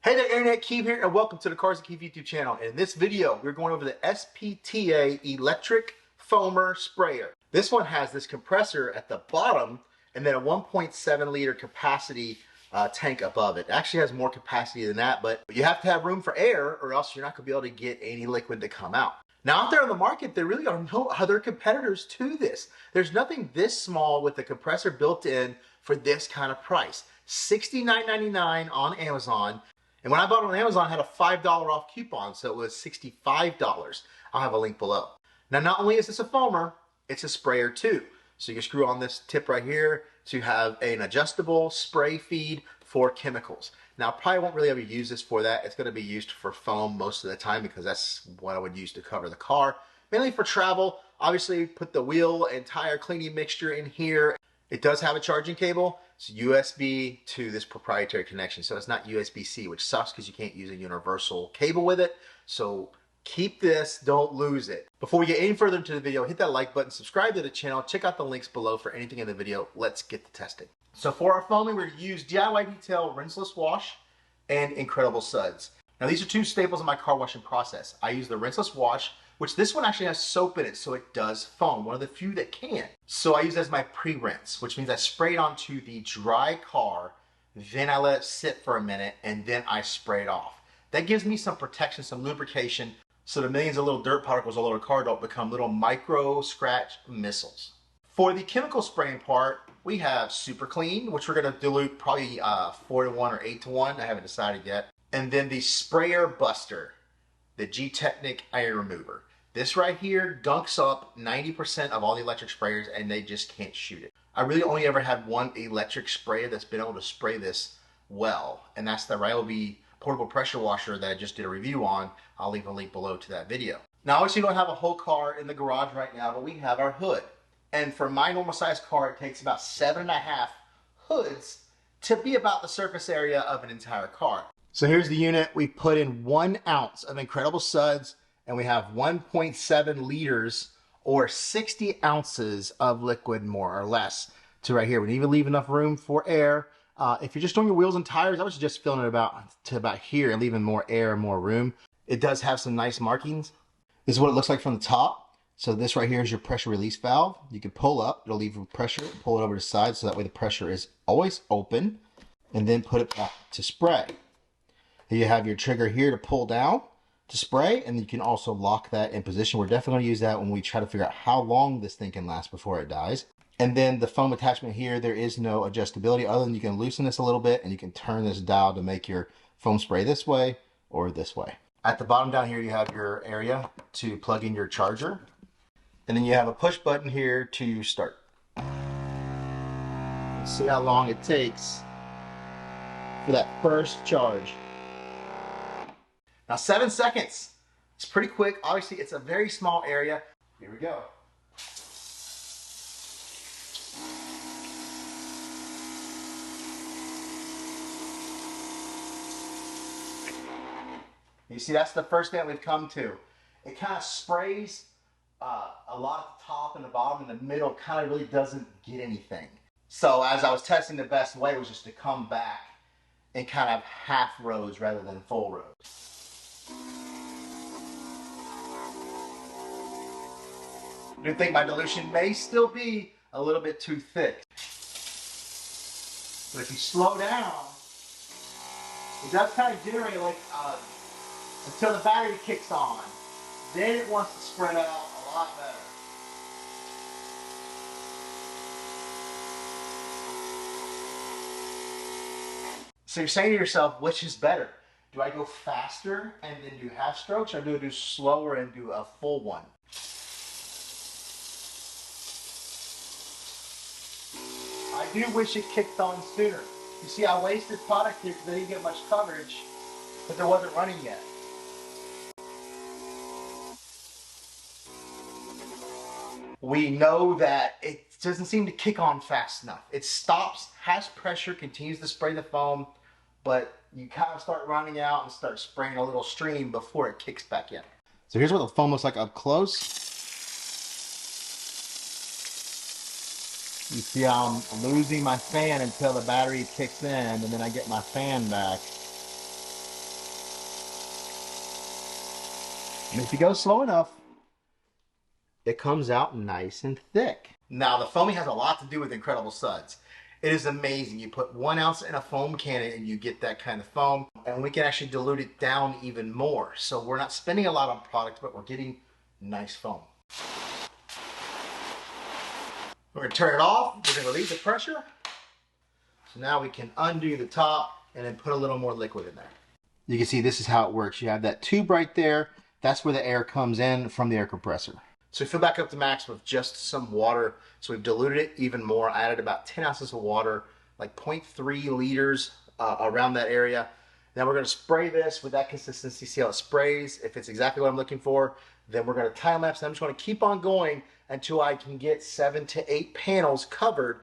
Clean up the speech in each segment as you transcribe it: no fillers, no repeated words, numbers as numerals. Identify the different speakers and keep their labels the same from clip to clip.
Speaker 1: Hey there, Internet Keeve here, and welcome to the Cars and Keeve YouTube channel. And in this video, we're going over the SPTA Electric Foamer Sprayer. This one has this compressor at the bottom and then a 1.7 liter capacity tank above it. It actually has more capacity than that, but you have to have room for air or else you're not going to be able to get any liquid to come out. Now, out there on the market, there really are no other competitors to this. There's nothing this small with the compressor built in for this kind of price. $69.99 on Amazon. And when I bought it on Amazon, I had a $5 off coupon, so it was $65. I'll have a link below. Now, not only is this a foamer, it's a sprayer too. So you can screw on this tip right here to have an adjustable spray feed for chemicals. Now, I probably won't really ever use this for that. It's going to be used for foam most of the time because that's what I would use to cover the car. Mainly for travel. Obviously, put the wheel and tire cleaning mixture in here. It does have a charging cable. It's USB to this proprietary connection. So it's not USB-C, which sucks because you can't use a universal cable with it. So keep this, don't lose it. Before we get any further into the video, hit that like button, subscribe to the channel, check out the links below for anything in the video. Let's get to testing. So for our foaming, we're going to use DIY Detail Rinseless Wash and Incredible Suds. Now these are two staples in my car washing process. I use the Rinseless Wash, which this one actually has soap in it, so it does foam, one of the few that can. So I use it as my pre-rinse, which means I spray it onto the dry car, then I let it sit for a minute, and then I spray it off. That gives me some protection, some lubrication, so the millions of little dirt particles all over the car don't become little micro scratch missiles. For the chemical spraying part, we have Super Clean, which we're gonna dilute probably 4-to-1 or 8-to-1, I haven't decided yet. And then the Sprayer Buster, the G-Technic Air Remover. This right here gunks up 90% of all the electric sprayers and they just can't shoot it. I really only ever had one electric sprayer that's been able to spray this well, and that's the Ryobi portable pressure washer that I just did a review on. I'll leave a link below to that video. Now obviously we don't have a whole car in the garage right now, but we have our hood. And for my normal size car, it takes about 7.5 hoods to be about the surface area of an entire car. So here's the unit. We put in 1 ounce of Incredible Suds, and we have 1.7 liters or 60 ounces of liquid, more or less, to right here. We need to leave enough room for air. If you're just doing your wheels and tires, I would suggest filling it to about here and leaving more air and more room. It does have some nice markings. This is what it looks like from the top. So this right here is your pressure release valve. You can pull up, it'll leave pressure, pull it over to the side so that way the pressure is always open, and then put it back to spray. You have your trigger here to pull down to spray, and you can also lock that in position. We're definitely going to use that when we try to figure out how long this thing can last before it dies. And then the foam attachment here, there is no adjustability other than you can loosen this a little bit and you can turn this dial to make your foam spray this way or this way. At the bottom down here, you have your area to plug in your charger. And then you have a push button here to start. Let's see how long it takes for that first charge. Now 7 seconds. It's pretty quick. Obviously, it's a very small area. Here we go. You see, that's the first thing we've come to. It kind of sprays a lot at the top and the bottom, and the middle kind of really doesn't get anything. So as I was testing, the best way was just to come back and kind of half rows rather than full rows. I do think my dilution may still be a little bit too thick. But if you slow down, it does kind of generate like until the battery kicks on. Then it wants to spread out a lot better. So you're saying to yourself, which is better? Do I go faster and then do half strokes, or do I do slower and do a full one? I do wish it kicked on sooner. You see, I wasted product here because I didn't get much coverage, but there wasn't running yet. We know that it doesn't seem to kick on fast enough. It stops, has pressure, continues to spray the foam, but you kind of start running out and start spraying a little stream before it kicks back in. So here's what the foam looks like up close. You see how I'm losing my fan until the battery kicks in, and then I get my fan back. And if you go slow enough, it comes out nice and thick. Now, the foaming has a lot to do with Incredible Suds. It is amazing. You put 1 ounce in a foam cannon and you get that kind of foam, and we can actually dilute it down even more. So we're not spending a lot on product, but we're getting nice foam. We're going to turn it off. We're going to relieve the pressure. So now we can undo the top and then put a little more liquid in there. You can see this is how it works. You have that tube right there. That's where the air comes in from the air compressor. So we fill back up to max with just some water. So we've diluted it even more. I added about 10 ounces of water, like 0.3 liters around that area. Now we're going to spray this with that consistency, see how it sprays. If it's exactly what I'm looking for, then we're going to time lapse. I'm just going to keep on going until I can get 7 to 8 panels covered.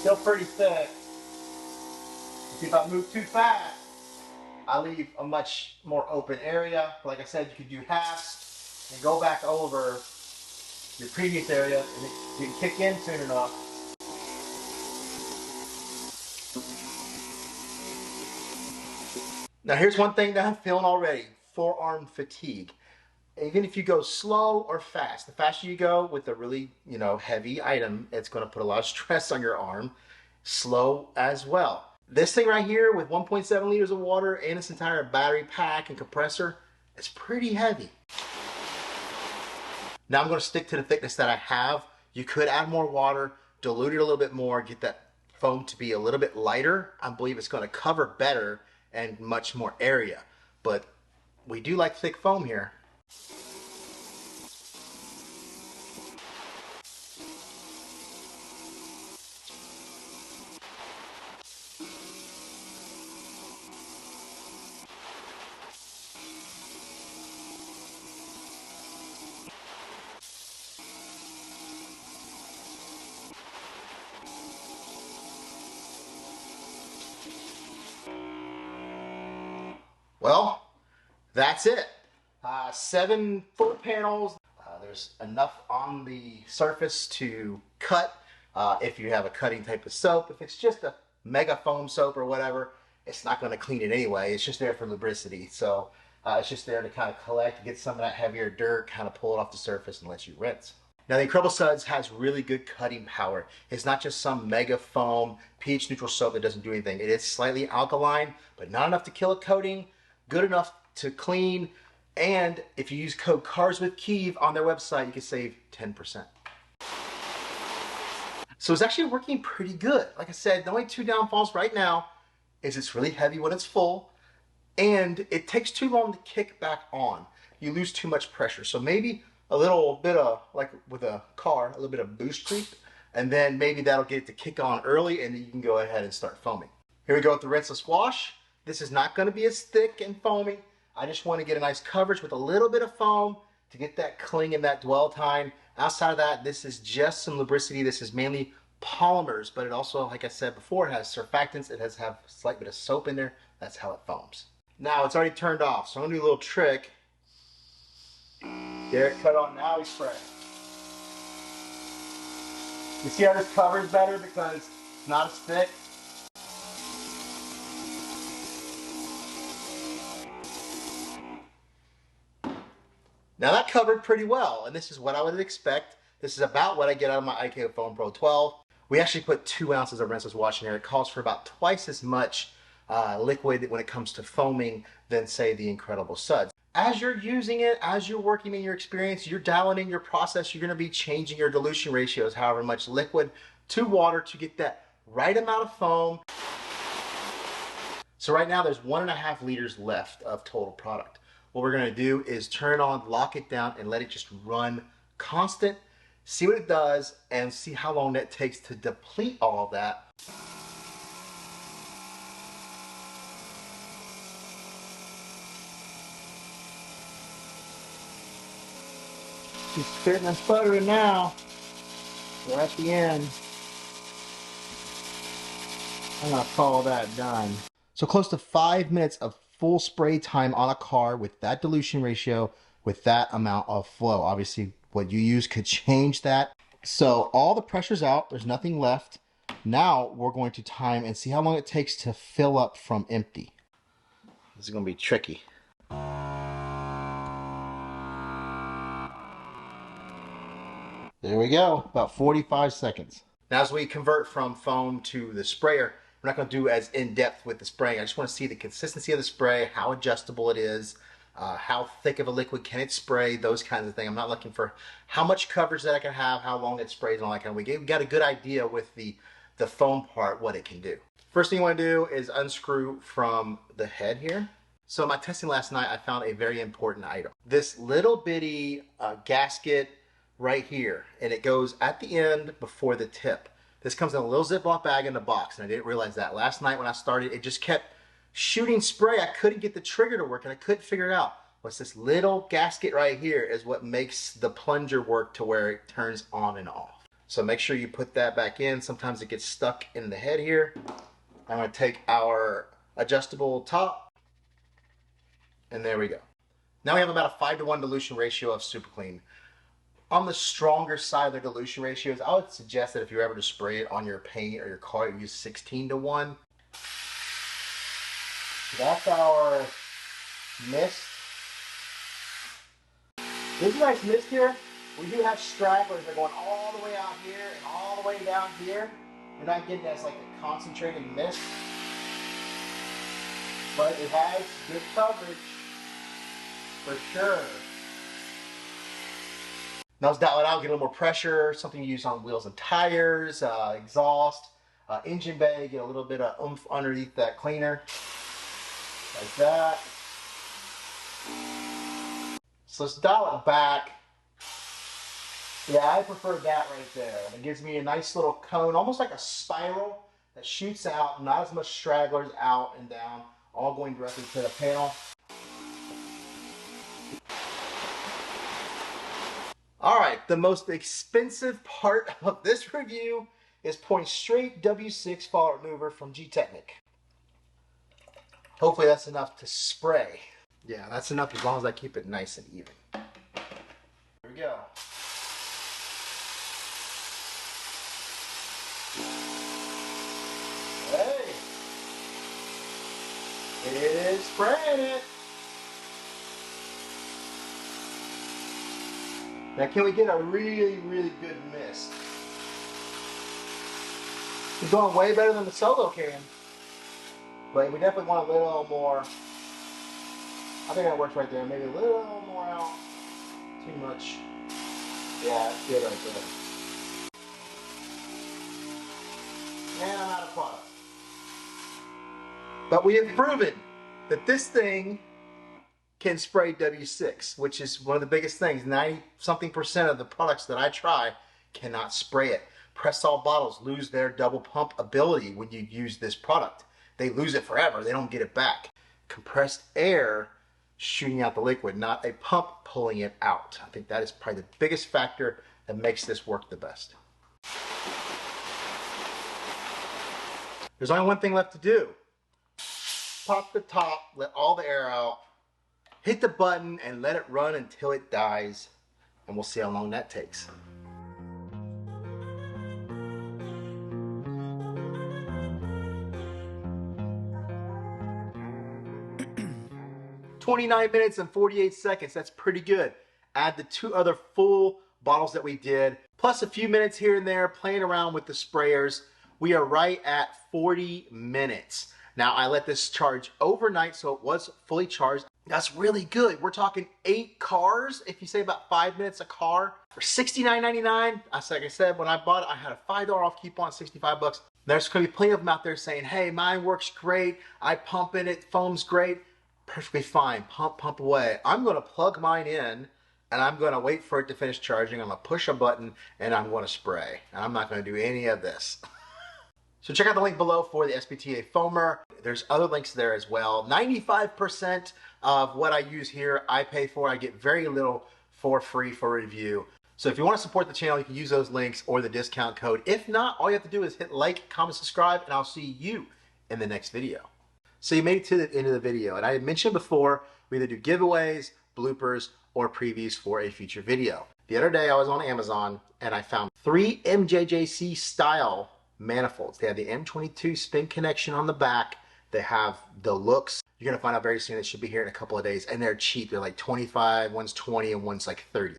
Speaker 1: Still pretty thick. If I move too fast, I leave a much more open area. Like I said, you could do half and go back over your previous area, and it didn't kick in soon enough. Now here's one thing that I'm feeling already: forearm fatigue. Even if you go slow or fast, the faster you go with a really, heavy item, it's going to put a lot of stress on your arm. Slow as well. This thing right here with 1.7 liters of water and its entire battery pack and compressor, it's pretty heavy. Now I'm going to stick to the thickness that I have. You could add more water, dilute it a little bit more, get that foam to be a little bit lighter. I believe it's going to cover better and much more area. But we do like thick foam here. Well, that's it. 7 full panels. There's enough on the surface to cut if you have a cutting type of soap. If it's just a mega foam soap or whatever, it's not going to clean it anyway. It's just there for lubricity. So it's just there to kind of collect, get some of that heavier dirt, kind of pull it off the surface and let you rinse. Now the Incredible Suds has really good cutting power. It's not just some mega foam pH neutral soap that doesn't do anything. It is slightly alkaline, but not enough to kill a coating, good enough to clean. And if you use code CARSWithKeeve on their website, you can save 10%. So it's actually working pretty good. Like I said, the only 2 downfalls right now is it's really heavy when it's full, and it takes too long to kick back on. You lose too much pressure. So maybe a little bit of, like with a car, a little bit of boost creep, and then maybe that'll get it to kick on early, and then you can go ahead and start foaming. Here we go with the rinseless wash. This is not going to be as thick and foamy. I just want to get a nice coverage with a little bit of foam to get that cling and that dwell time. Outside of that, this is just some lubricity. This is mainly polymers, but it also, like I said before, it has surfactants. It has a slight bit of soap in there. That's how it foams. Now it's already turned off, so I'm going to do a little trick. Get it cut on, now we spray. You see how this covers better because it's not as thick? Now that covered pretty well, and this is what I would expect. This is about what I get out of my IKO Foam Pro 12. We actually put 2 ounces of rinseless wash in here. It calls for about twice as much liquid when it comes to foaming than, say, the Incredible Suds. As you're using it, as you're working in your experience, you're dialing in your process, you're going to be changing your dilution ratios, however much liquid to water to get that right amount of foam. So right now there's 1.5 liters left of total product. What we're going to do is turn it on, lock it down, and let it just run constant. See what it does, and see how long that takes to deplete all of that. She's spitting and sputtering now. We're at the end. I'm going to call that done. So close to 5 minutes of full spray time on a car with that dilution ratio, with that amount of flow. Obviously, what you use could change that. So all the pressure's out. There's nothing left. Now we're going to time and see how long it takes to fill up from empty. This is going to be tricky. There we go, about 45 seconds. Now as we convert from foam to the sprayer, we're not going to do as in-depth with the spraying. I just want to see the consistency of the spray, how adjustable it is, how thick of a liquid can it spray, those kinds of things. I'm not looking for how much coverage that I can have, how long it sprays, and all that kind of thing. We got a good idea with the foam part, what it can do. First thing you want to do is unscrew from the head here. So in my testing last night, I found a very important item. This little bitty gasket right here, and it goes at the end before the tip. This comes in a little Ziploc bag in the box, and I didn't realize that. Last night when I started, it just kept shooting spray. I couldn't get the trigger to work, and I couldn't figure it out. What's this little gasket right here is what makes the plunger work to where it turns on and off. So make sure you put that back in. Sometimes it gets stuck in the head here. I'm going to take our adjustable top, and there we go. Now we have about a 5-to-1 dilution ratio of Super Clean. On the stronger side of the dilution ratios, I would suggest that if you're ever to spray it on your paint or your car, you use 16-to-1. That's our mist. There's a nice mist here. We do have stragglers that are going all the way out here and all the way down here. We're not getting as like a concentrated mist, but it has good coverage for sure. Now let's dial it out, get a little more pressure, something you use on wheels and tires, exhaust, engine bay, get a little bit of oomph underneath that cleaner, like that. So let's dial it back. Yeah, I prefer that right there. It gives me a nice little cone, almost like a spiral that shoots out, not as much stragglers out and down, all going directly to the panel. All right, the most expensive part of this review is Point Straight W6 fall remover from G-Technic. Hopefully that's enough to spray. Yeah, that's enough as long as I keep it nice and even. Here we go. Hey! It is spraying it! Now can we get a really, really good mist? It's going way better than the solo can. But we definitely want a little more. I think that works right there. Maybe a little more out. Too much. Yeah, it's good right there. And I'm out of product. But we have proven that this thing can spray W6, which is one of the biggest things. 90-something% of the products that I try cannot spray it. Press-All bottles lose their double pump ability when you use this product. They lose it forever. They don't get it back. Compressed air shooting out the liquid, not a pump pulling it out. I think that is probably the biggest factor that makes this work the best. There's only one thing left to do. Pop the top, let all the air out, hit the button and let it run until it dies, and we'll see how long that takes. "29 minutes and 48 seconds, that's pretty good. Add the 2 other full bottles that we did, plus a few minutes here and there playing around with the sprayers. We are right at 40 minutes. Now I let this charge overnight, so it was fully charged. That's really good. We're talking 8 cars. If you say about 5 minutes a car for $69.99. Like I said, when I bought it, I had a $5 off coupon, 65 bucks. There's going to be plenty of them out there saying, hey, mine works great. I pump in it, foam's great. Perfectly fine. Pump away. I'm going to plug mine in and I'm going to wait for it to finish charging. I'm going to push a button and I'm going to spray. And I'm not going to do any of this. So check out the link below for the SPTA Foamer. There's other links there as well. 95% of what I use here, I pay for. I get very little for free for review. So if you want to support the channel, you can use those links or the discount code. If not, all you have to do is hit like, comment, subscribe, and I'll see you in the next video. So you made it to the end of the video, and I had mentioned before, we either do giveaways, bloopers, or previews for a future video. The other day I was on Amazon and I found 3 MJJC style manifolds. They have the M22 spin connection on the back. They have the looks. You're gonna find out very soon. It should be here in a couple of days, and they're cheap. They're like 25, one's 20, and one's like 30.